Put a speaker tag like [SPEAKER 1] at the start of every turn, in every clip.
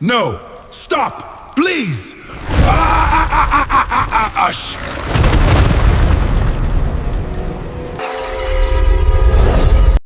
[SPEAKER 1] No! Stop! Please! Ush!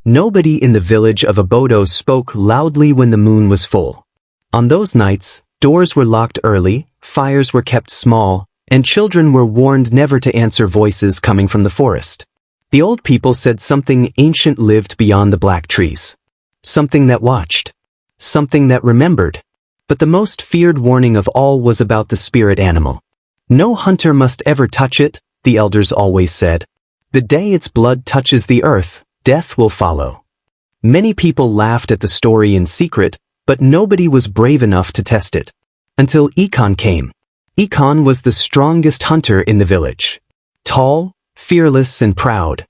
[SPEAKER 2] Nobody in the village of Obodo spoke loudly when the moon was full. On those nights, doors were locked early, fires were kept small, and children were warned never to answer voices coming from the forest. The old people said something ancient lived beyond the black trees. Something that watched. Something that remembered. But the most feared warning of all was about the spirit animal. No hunter must ever touch it, the elders always said. The day its blood touches the earth, death will follow. Many people laughed at the story in secret, but nobody was brave enough to test it. Until Ekon came. Ekon was the strongest hunter in the village. Tall, fearless and proud.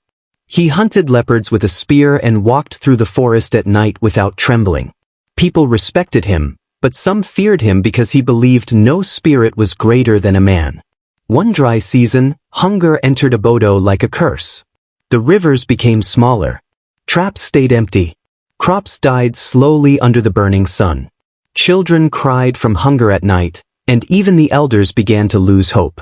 [SPEAKER 2] He hunted leopards with a spear and walked through the forest at night without trembling. People respected him, but some feared him because he believed no spirit was greater than a man. One dry season, hunger entered Obodo like a curse. The rivers became smaller. Traps stayed empty. Crops died slowly under the burning sun. Children cried from hunger at night, and even the elders began to lose hope.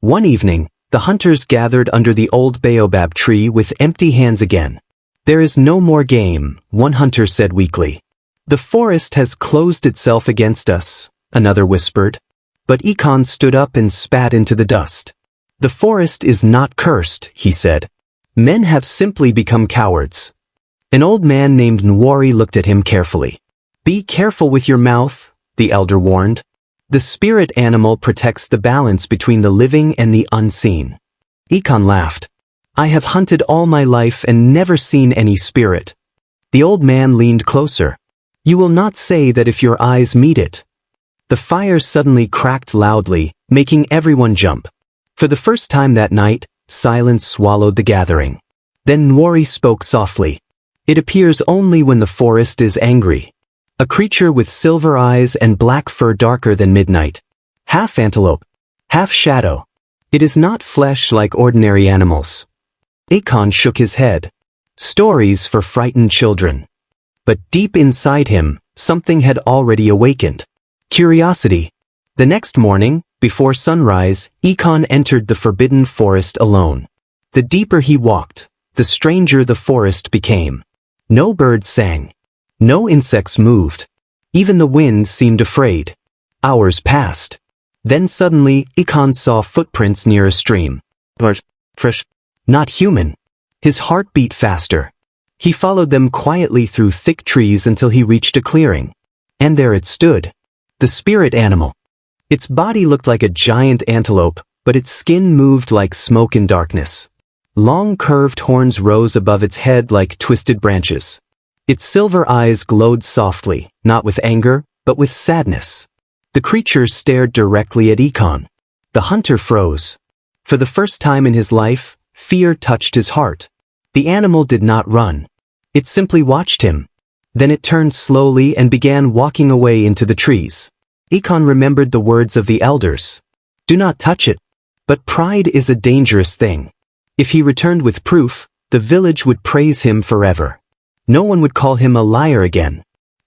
[SPEAKER 2] One evening, the hunters gathered under the old baobab tree with empty hands again. "There is no more game," one hunter said weakly. "The forest has closed itself against us," another whispered. But Ekon stood up and spat into the dust. "The forest is not cursed," he said. "Men have simply become cowards." An old man named Nwari looked at him carefully. "Be careful with your mouth," the elder warned. "The spirit animal protects the balance between the living and the unseen." Ekon laughed. "I have hunted all my life and never seen any spirit." The old man leaned closer. "You will not say that if your eyes meet it." The fire suddenly cracked loudly, making everyone jump. For the first time that night, silence swallowed the gathering. Then Nwari spoke softly. "It appears only when the forest is angry. A creature with silver eyes and black fur darker than midnight. Half antelope. Half shadow. It is not flesh like ordinary animals." Ekon shook his head. Stories for frightened children. But deep inside him, something had already awakened. Curiosity. The next morning, before sunrise, Ekon entered the forbidden forest alone. The deeper he walked, the stranger the forest became. No birds sang. No insects moved. Even the wind seemed afraid. Hours passed. Then suddenly, Ekon saw footprints near a stream. Fresh. Not human. His heart beat faster. He followed them quietly through thick trees until he reached a clearing. And there it stood. The spirit animal. Its body looked like a giant antelope, but its skin moved like smoke in darkness. Long curved horns rose above its head like twisted branches. Its silver eyes glowed softly, not with anger, but with sadness. The creature stared directly at Ekon. The hunter froze. For the first time in his life, fear touched his heart. The animal did not run. It simply watched him. Then it turned slowly and began walking away into the trees. Ekon remembered the words of the elders. "Do not touch it." But pride is a dangerous thing. If he returned with proof, the village would praise him forever. No one would call him a liar again.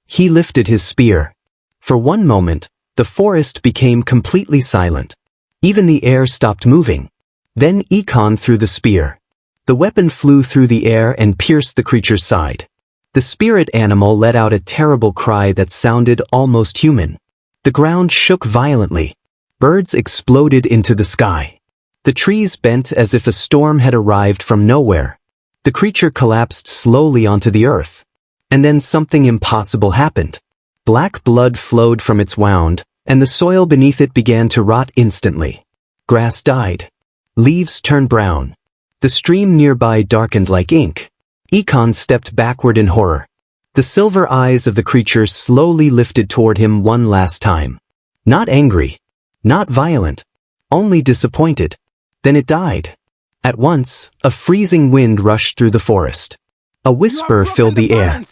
[SPEAKER 2] He lifted his spear. For one moment, the forest became completely silent. Even the air stopped moving. Then Ekon threw the spear. The weapon flew through the air and pierced the creature's side. The spirit animal let out a terrible cry that sounded almost human. The ground shook violently. Birds exploded into the sky. The trees bent as if a storm had arrived from nowhere. The creature collapsed slowly onto the earth. And then something impossible happened. Black blood flowed from its wound, and the soil beneath it began to rot instantly. Grass died. Leaves turned brown. The stream nearby darkened like ink. Ekon stepped backward in horror. The silver eyes of the creature slowly lifted toward him one last time. Not angry. Not violent. Only disappointed. Then it died. At once, a freezing wind rushed through the forest. A whisper filled the air.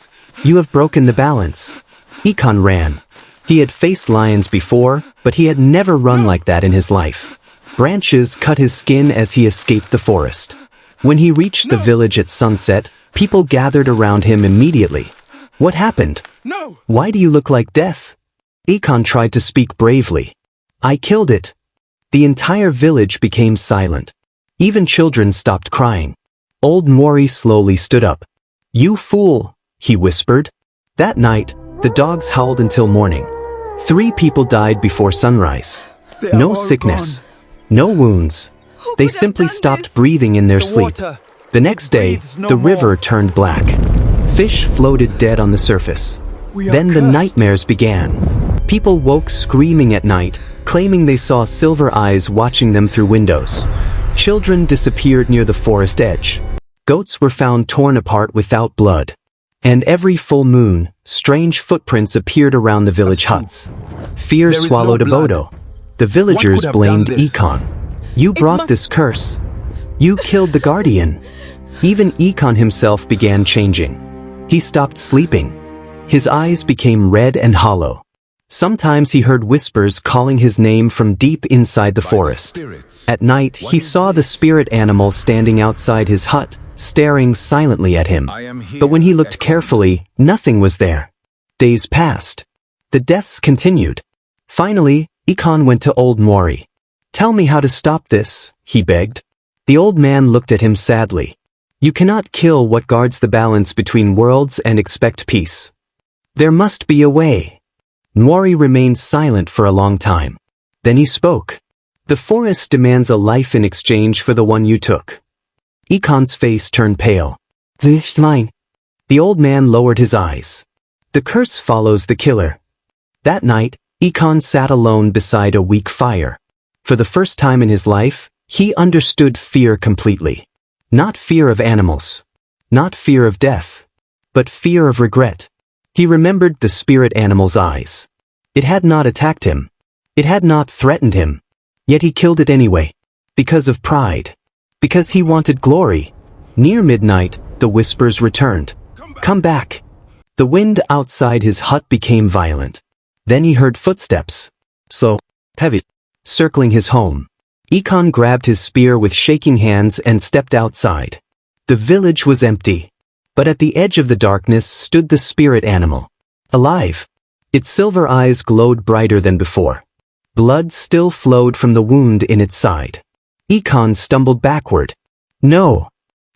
[SPEAKER 2] "You have broken the balance." Ekon ran. He had faced lions before, but he had never run like that in his life. Branches cut his skin as he escaped the forest. When he reached the village at sunset, people gathered around him immediately. "What happened?
[SPEAKER 1] No!
[SPEAKER 2] Why do you look like death?" Ekon tried to speak bravely. I killed it. The entire village became silent. Even children stopped crying. Old Mori slowly stood up. You fool, he whispered. That night, the dogs howled until morning. 3 people died before sunrise. No sickness. No wounds. They simply stopped breathing in their sleep. The next day, the river turned black. Fish floated dead on the surface. Then the nightmares began. People woke screaming at night, claiming they saw silver eyes watching them through windows. Children disappeared near the forest edge. Goats were found torn apart without blood. And every full moon, strange footprints appeared around the village huts. Fear swallowed Obodo. The villagers blamed Ekon. You brought this curse. You killed the guardian. Even Ekon himself began changing. He stopped sleeping. His eyes became red and hollow. Sometimes he heard whispers calling his name from deep inside the forest. At night, he saw the spirit animal standing outside his hut, staring silently at him. But when he looked carefully, nothing was there. Days passed. The deaths continued. Finally, Ekon went to old Mori. Tell me how to stop this, he begged. The old man looked at him sadly. You cannot kill what guards the balance between worlds and expect peace. There must be a way. Mori remained silent for a long time. Then he spoke. The forest demands a life in exchange for the one you took. Ekon's face turned pale. This mine. The old man lowered his eyes. The curse follows the killer. That night, Ekon sat alone beside a weak fire. For the first time in his life, he understood fear completely. Not fear of animals. Not fear of death. But fear of regret. He remembered the spirit animal's eyes. It had not attacked him. It had not threatened him. Yet he killed it anyway. Because of pride. Because he wanted glory. Near midnight, the whispers returned. Come back. The wind outside his hut became violent. Then he heard footsteps. Slow, heavy, circling his home. Ekon grabbed his spear with shaking hands and stepped outside. The village was empty. But at the edge of the darkness stood the spirit animal. Alive. Its silver eyes glowed brighter than before. Blood still flowed from the wound in its side. Ekon stumbled backward. No.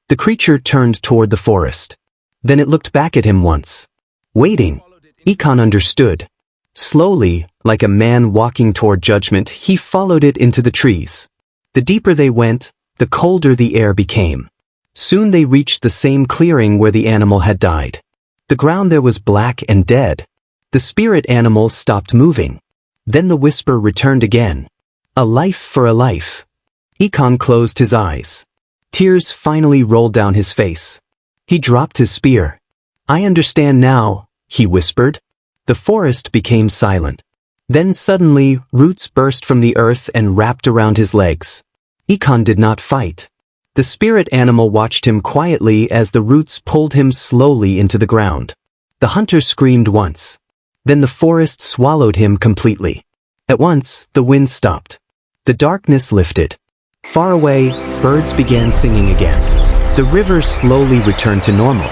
[SPEAKER 2] The creature turned toward the forest. Then it looked back at him once. Waiting. Ekon understood. Slowly, like a man walking toward judgment, he followed it into the trees. The deeper they went, the colder the air became. Soon they reached the same clearing where the animal had died. The ground there was black and dead. The spirit animal stopped moving. Then the whisper returned again. A life for a life. Ekon closed his eyes. Tears finally rolled down his face. He dropped his spear. I understand now, he whispered. The forest became silent. Then suddenly, roots burst from the earth and wrapped around his legs. Ekon did not fight. The spirit animal watched him quietly as the roots pulled him slowly into the ground. The hunter screamed once. Then the forest swallowed him completely. At once, the wind stopped. The darkness lifted. Far away, birds began singing again. The river slowly returned to normal.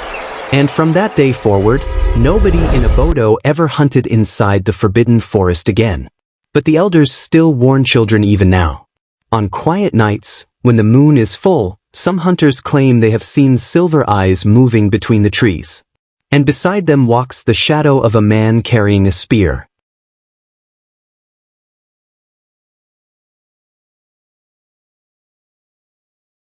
[SPEAKER 2] And from that day forward, nobody in Obodo ever hunted inside the forbidden forest again. But the elders still warn children even now. On quiet nights, when the moon is full, some hunters claim they have seen silver eyes moving between the trees. And beside them walks the shadow of a man carrying a spear.